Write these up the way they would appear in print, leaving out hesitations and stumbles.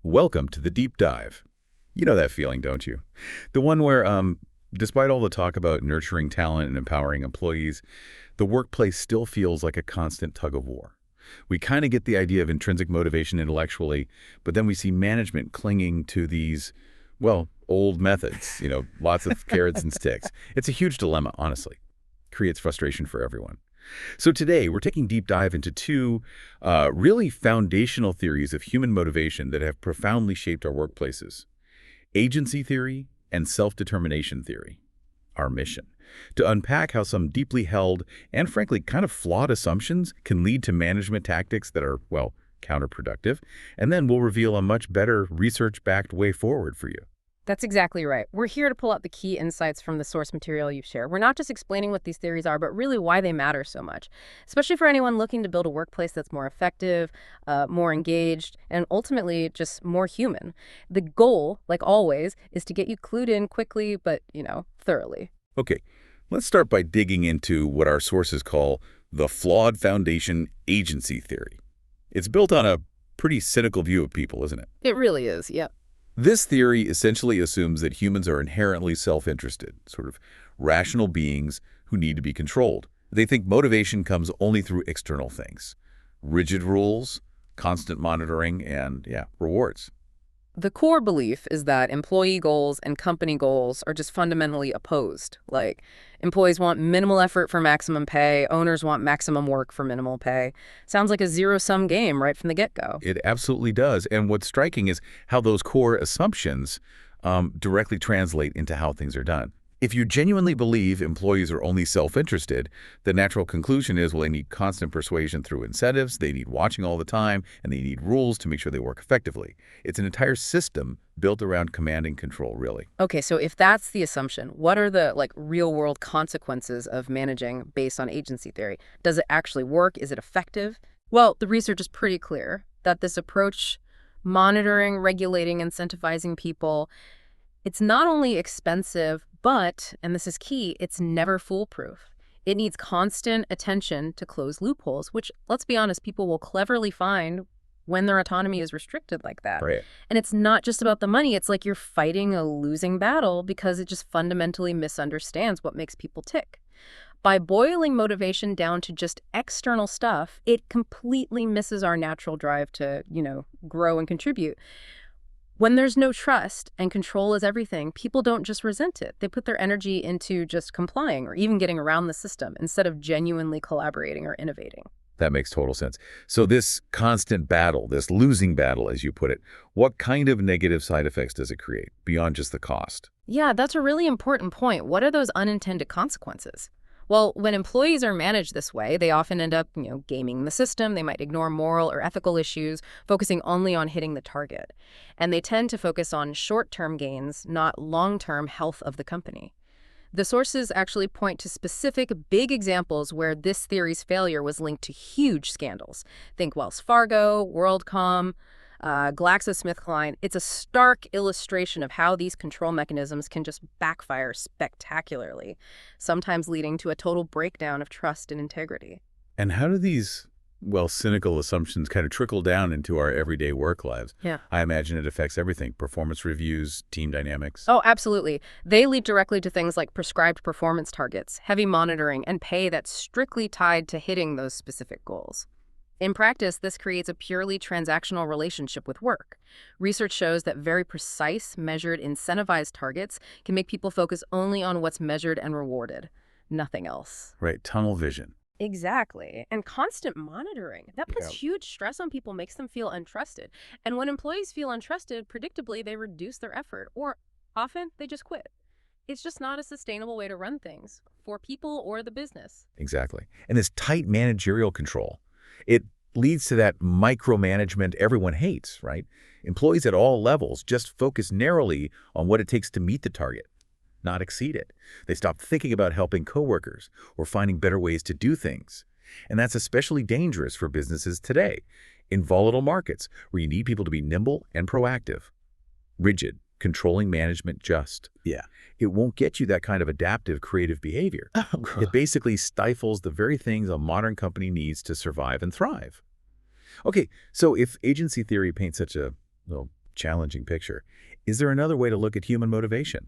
Welcome to the deep dive. You know that feeling, don't you? The one where, despite all the talk about nurturing talent and empowering employees, the workplace still feels like a constant tug of war. We kind of get the idea of intrinsic motivation intellectually, but then we see management clinging to these, well, old methods, lots of carrots and sticks. It's a huge dilemma, honestly. Creates frustration for everyone. So today, we're taking a deep dive into two really foundational theories of human motivation that have profoundly shaped our workplaces. Agency theory and self-determination theory. Our mission. To unpack how some deeply held and frankly kind of flawed assumptions can lead to management tactics that are, well, counterproductive. And then we'll reveal a much better research-backed way forward for you. That's exactly right. We're here to pull out the key insights from the source material you've shared. We're not just explaining what these theories are, but really why they matter so much, especially for anyone looking to build a workplace that's more effective, more engaged, and ultimately just more human. The goal, like always, is to get you clued in quickly, but, thoroughly. Okay, let's start by digging into what our sources call the flawed foundation agency theory. It's built on a pretty cynical view of people, isn't it? It really is, yep. This theory essentially assumes that humans are inherently self-interested, sort of rational beings who need to be controlled. They think motivation comes only through external things. Rigid rules, constant monitoring, and, rewards. The core belief is that employee goals and company goals are just fundamentally opposed. Like, employees want minimal effort for maximum pay, owners want maximum work for minimal pay. Sounds like a zero-sum game right from the get-go. It absolutely does. And what's striking is how those core assumptions directly translate into how things are done. If you genuinely believe employees are only self-interested, the natural conclusion is, well, they need constant persuasion through incentives, they need watching all the time, and they need rules to make sure they work effectively. It's an entire system built around command and control, really. Okay, so if that's the assumption, what are the real-world consequences of managing based on agency theory? Does it actually work? Is it effective? Well, the research is pretty clear that this approach, monitoring, regulating, incentivizing people, it's not only expensive, but, and this is key, it's never foolproof. It needs constant attention to close loopholes, which, let's be honest, people will cleverly find when their autonomy is restricted like that. Right. And it's not just about the money. It's like you're fighting a losing battle because it just fundamentally misunderstands what makes people tick. By boiling motivation down to just external stuff, it completely misses our natural drive to, grow and contribute. When there's no trust and control is everything, people don't just resent it. They put their energy into just complying or even getting around the system instead of genuinely collaborating or innovating. That makes total sense. So this constant battle, this losing battle, as you put it, what kind of negative side effects does it create beyond just the cost? Yeah, that's a really important point. What are those unintended consequences? Well, when employees are managed this way, they often end up, gaming the system. They might ignore moral or ethical issues, focusing only on hitting the target. And they tend to focus on short-term gains, not long-term health of the company. The sources actually point to specific big examples where this theory's failure was linked to huge scandals. Think Wells Fargo, WorldCom, GlaxoSmithKline. It's a stark illustration of how these control mechanisms can just backfire spectacularly, sometimes leading to a total breakdown of trust and integrity. And how do these, cynical assumptions kind of trickle down into our everyday work lives? Yeah. I imagine it affects everything, performance reviews, team dynamics. Oh, absolutely. They lead directly to things like prescribed performance targets, heavy monitoring, and pay that's strictly tied to hitting those specific goals. In practice, this creates a purely transactional relationship with work. Research shows that very precise, measured, incentivized targets can make people focus only on what's measured and rewarded, nothing else. Right, tunnel vision. Exactly. And constant monitoring. That puts huge stress on people, makes them feel untrusted. And when employees feel untrusted, predictably, they reduce their effort, or often they just quit. It's just not a sustainable way to run things for people or the business. Exactly. And this tight managerial control, it leads to that micromanagement everyone hates, right? Employees at all levels just focus narrowly on what it takes to meet the target, not exceed it. They stop thinking about helping coworkers or finding better ways to do things. And that's especially dangerous for businesses today, in volatile markets where you need people to be nimble and proactive. Rigid, controlling management just. Yeah. It won't get you that kind of adaptive, creative behavior. It basically stifles the very things a modern company needs to survive and thrive. Okay, so if agency theory paints such a challenging picture. Is there another way to look at human motivation?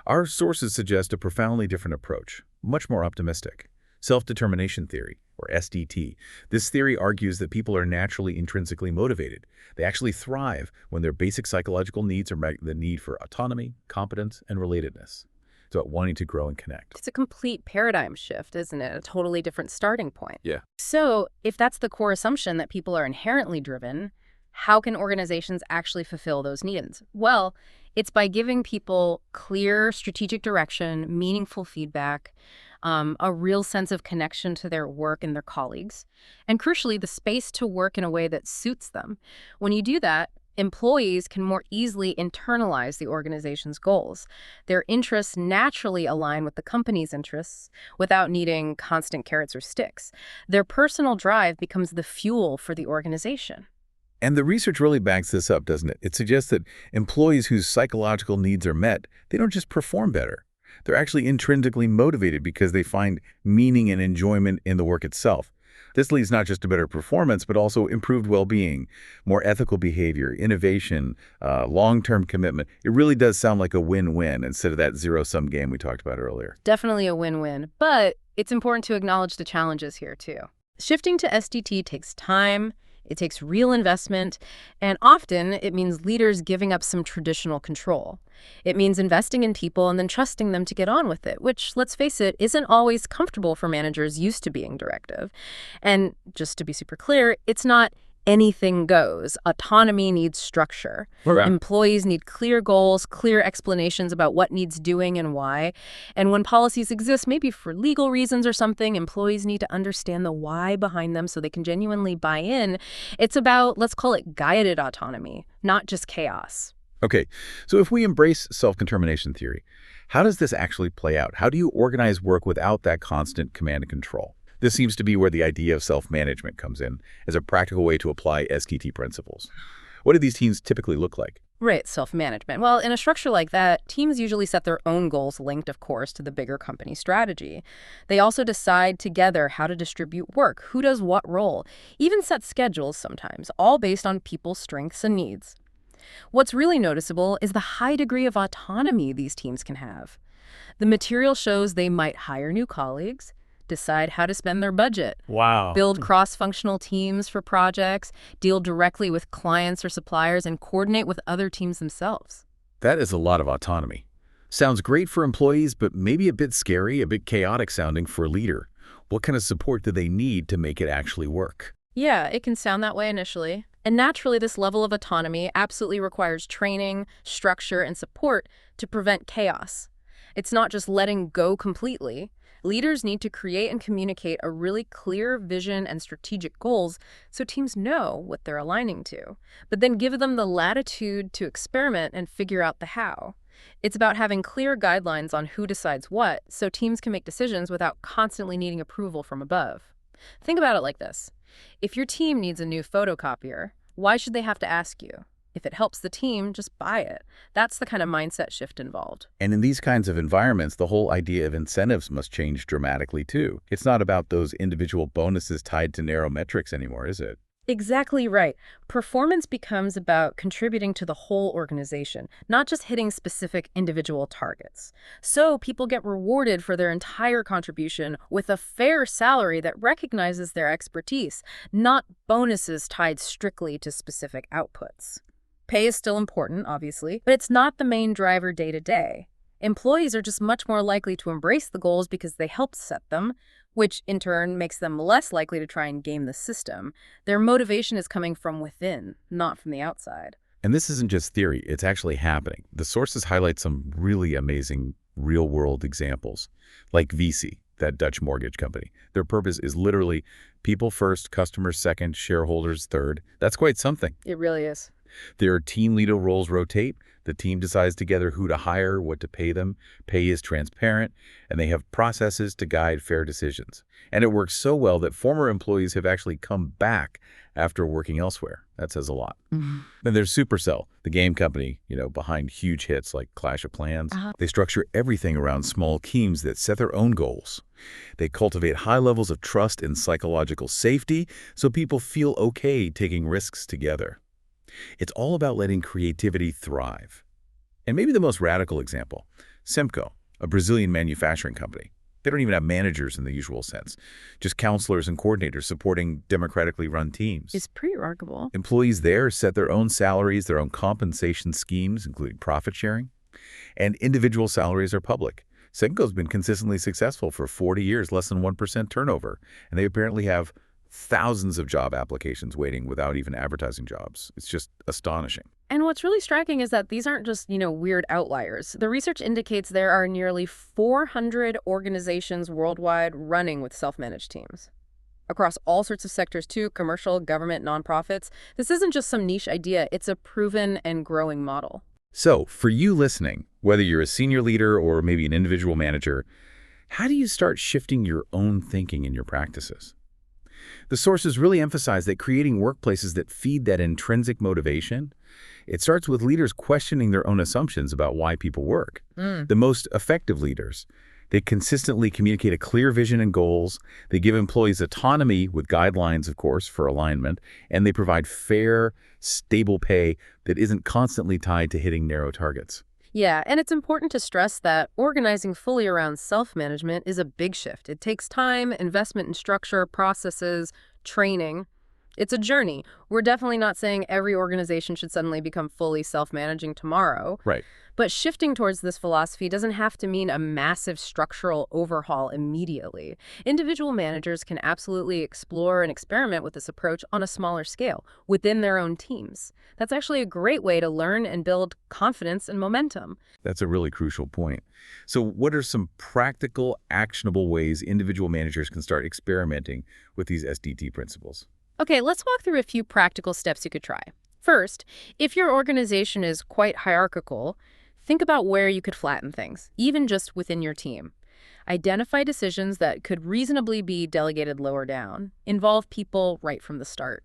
Our sources suggest a profoundly different approach, much more optimistic. Self-determination theory, or SDT. This theory argues that people are naturally intrinsically motivated. They actually thrive when their basic psychological needs are met: the need for autonomy, competence, and relatedness. So wanting to grow and connect. It's a complete paradigm shift, isn't it? A totally different starting point. Yeah. So if that's the core assumption that people are inherently driven, how can organizations actually fulfill those needs? Well, it's by giving people clear strategic direction, meaningful feedback, a real sense of connection to their work and their colleagues, and crucially, the space to work in a way that suits them. When you do that, employees can more easily internalize the organization's goals. Their interests naturally align with the company's interests without needing constant carrots or sticks. Their personal drive becomes the fuel for the organization. And the research really backs this up, doesn't it? It suggests that employees whose psychological needs are met, they don't just perform better. They're actually intrinsically motivated because they find meaning and enjoyment in the work itself. This leads not just to better performance, but also improved well-being, more ethical behavior, innovation, long-term commitment. It really does sound like a win-win instead of that zero-sum game we talked about earlier. Definitely a win-win, but it's important to acknowledge the challenges here too. Shifting to SDT takes time. It takes real investment, and often it means leaders giving up some traditional control. It means investing in people and then trusting them to get on with it, which, let's face it, isn't always comfortable for managers used to being directive. And just to be super clear, it's not anything goes. Autonomy needs structure. Right. Employees need clear goals, clear explanations about what needs doing and why. And when policies exist, maybe for legal reasons or something, employees need to understand the why behind them so they can genuinely buy in. It's about, let's call it guided autonomy, not just chaos. Okay, so if we embrace self-determination theory, how does this actually play out? How do you organize work without that constant command and control? This seems to be where the idea of self-management comes in as a practical way to apply STT principles. What do these teams typically look like? Right, self-management. Well, in a structure like that, teams usually set their own goals linked, of course, to the bigger company strategy. They also decide together how to distribute work, who does what role, even set schedules sometimes, all based on people's strengths and needs. What's really noticeable is the high degree of autonomy these teams can have. The material shows they might hire new colleagues, decide how to spend their budget, Wow. build cross-functional teams for projects, deal directly with clients or suppliers, and coordinate with other teams themselves. That is a lot of autonomy. Sounds great for employees, but maybe a bit scary, a bit chaotic sounding for a leader. What kind of support do they need to make it actually work? Yeah, it can sound that way initially. And naturally, this level of autonomy absolutely requires training, structure, and support to prevent chaos. It's not just letting go completely. Leaders need to create and communicate a really clear vision and strategic goals so teams know what they're aligning to, but then give them the latitude to experiment and figure out the how. It's about having clear guidelines on who decides what so teams can make decisions without constantly needing approval from above. Think about it like this. If your team needs a new photocopier, why should they have to ask you? If it helps the team, just buy it. That's the kind of mindset shift involved. And in these kinds of environments, the whole idea of incentives must change dramatically too. It's not about those individual bonuses tied to narrow metrics anymore, is it? Exactly right. Performance becomes about contributing to the whole organization, not just hitting specific individual targets. So people get rewarded for their entire contribution with a fair salary that recognizes their expertise, not bonuses tied strictly to specific outputs. Pay is still important, obviously, but it's not the main driver day to day. Employees are just much more likely to embrace the goals because they helped set them, which in turn makes them less likely to try and game the system. Their motivation is coming from within, not from the outside. And this isn't just theory, it's actually happening. The sources highlight some really amazing real-world examples, like VUCA, that Dutch mortgage company. Their purpose is literally people first, customers second, shareholders third. That's quite something. It really is. Their team leader roles rotate. The team decides together who to hire, what to pay them. Pay is transparent, and they have processes to guide fair decisions. And it works so well that former employees have actually come back after working elsewhere. That says a lot. Then there's Supercell, the game company, behind huge hits like Clash of Clans. They structure everything around small teams that set their own goals. They cultivate high levels of trust and psychological safety so people feel okay taking risks together. It's all about letting creativity thrive. And maybe the most radical example, Semco, a Brazilian manufacturing company. They don't even have managers in the usual sense, just counselors and coordinators supporting democratically run teams. It's pretty remarkable. Employees there set their own salaries, their own compensation schemes, including profit sharing, and individual salaries are public. Semco's been consistently successful for 40 years, less than 1% turnover, and they apparently have thousands of job applications waiting without even advertising jobs. It's just astonishing. And what's really striking is that these aren't just, weird outliers. The research indicates there are nearly 400 organizations worldwide running with self-managed teams. Across all sorts of sectors too, commercial, government, nonprofits. This isn't just some niche idea, it's a proven and growing model. So, for you listening, whether you're a senior leader or maybe an individual manager, how do you start shifting your own thinking in your practices? The sources really emphasize that creating workplaces that feed that intrinsic motivation, it starts with leaders questioning their own assumptions about why people work. The most effective leaders, they consistently communicate a clear vision and goals, they give employees autonomy with guidelines, of course, for alignment, and they provide fair, stable pay that isn't constantly tied to hitting narrow targets. Yeah, and it's important to stress that organizing fully around self-management is a big shift. It takes time, investment in structure, processes, training. It's a journey. We're definitely not saying every organization should suddenly become fully self-managing tomorrow. Right. But shifting towards this philosophy doesn't have to mean a massive structural overhaul immediately. Individual managers can absolutely explore and experiment with this approach on a smaller scale, within their own teams. That's actually a great way to learn and build confidence and momentum. That's a really crucial point. So what are some practical, actionable ways individual managers can start experimenting with these SDT principles? Okay, let's walk through a few practical steps you could try. First, if your organization is quite hierarchical, think about where you could flatten things, even just within your team. Identify decisions that could reasonably be delegated lower down. Involve people right from the start.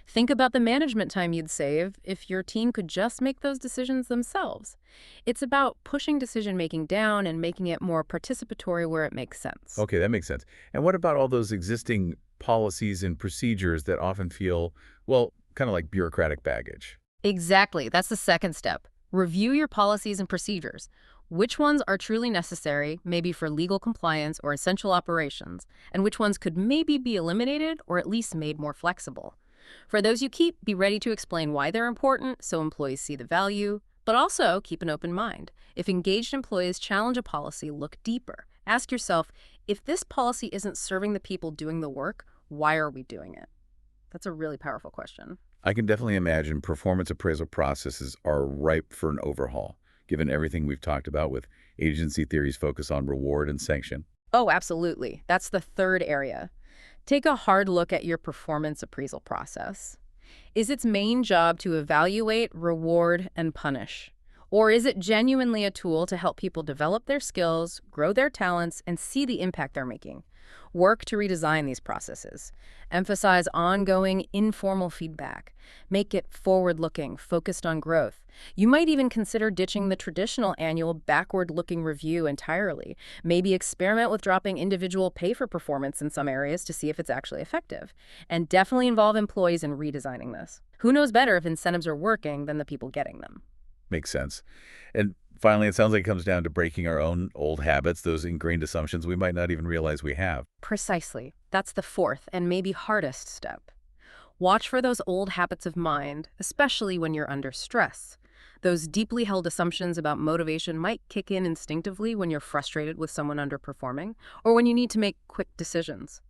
Think about the management time you'd save if your team could just make those decisions themselves. It's about pushing decision-making down and making it more participatory where it makes sense. Okay, that makes sense. And what about all those existing policies and procedures that often feel, well, kind of like bureaucratic baggage? Exactly. That's the second step. Review your policies and procedures. Which ones are truly necessary, maybe for legal compliance or essential operations, and which ones could maybe be eliminated or at least made more flexible. For those you keep, be ready to explain why they're important so employees see the value, but also keep an open mind. If engaged employees challenge a policy, look deeper. Ask yourself, if this policy isn't serving the people doing the work, why are we doing it? That's a really powerful question. I can definitely imagine performance appraisal processes are ripe for an overhaul, given everything we've talked about with agency theory's focus on reward and sanction. Oh, absolutely. That's the third area. Take a hard look at your performance appraisal process. Is its main job to evaluate, reward, and punish? Or is it genuinely a tool to help people develop their skills, grow their talents, and see the impact they're making? Work to redesign these processes. Emphasize ongoing, informal feedback. Make it forward-looking, focused on growth. You might even consider ditching the traditional annual backward-looking review entirely. Maybe experiment with dropping individual pay for performance in some areas to see if it's actually effective. And definitely involve employees in redesigning this. Who knows better if incentives are working than the people getting them? Makes sense. And finally, it sounds like it comes down to breaking our own old habits, those ingrained assumptions we might not even realize we have. Precisely. That's the fourth and maybe hardest step. Watch for those old habits of mind, especially when you're under stress. Those deeply held assumptions about motivation might kick in instinctively when you're frustrated with someone underperforming or when you need to make quick decisions.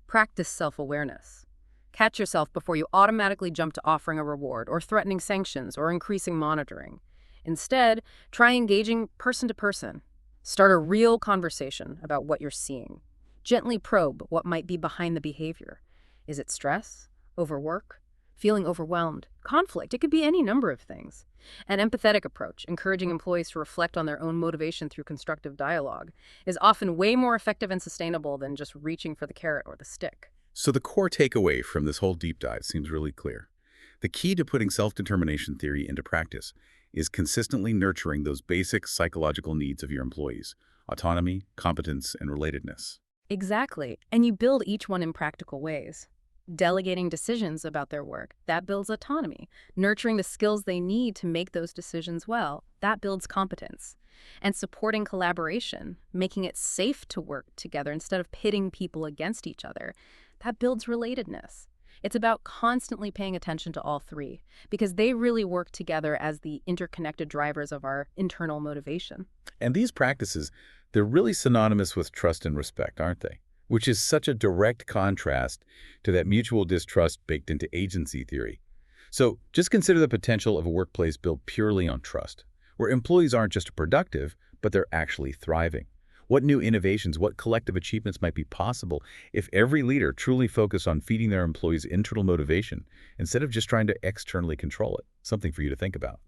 Practice self-awareness. Catch yourself before you automatically jump to offering a reward or threatening sanctions or increasing monitoring. Instead, try engaging person to person. Start a real conversation about what you're seeing. Gently probe what might be behind the behavior. Is it stress? Overwork? Feeling overwhelmed? Conflict? It could be any number of things. An empathetic approach, encouraging employees to reflect on their own motivation through constructive dialogue, is often way more effective and sustainable than just reaching for the carrot or the stick. So the core takeaway from this whole deep dive seems really clear. The key to putting self-determination theory into practice is consistently nurturing those basic psychological needs of your employees: autonomy, competence, and relatedness. Exactly. And you build each one in practical ways. Delegating decisions about their work, that builds autonomy. Nurturing the skills they need to make those decisions well, that builds competence. And supporting collaboration, making it safe to work together instead of pitting people against each other, that builds relatedness. It's about constantly paying attention to all three, because they really work together as the interconnected drivers of our internal motivation. And these practices, they're really synonymous with trust and respect, aren't they? Which is such a direct contrast to that mutual distrust baked into agency theory. So just consider the potential of a workplace built purely on trust, where employees aren't just productive, but they're actually thriving. What new innovations, what collective achievements might be possible if every leader truly focused on feeding their employees' internal motivation instead of just trying to externally control it? Something for you to think about.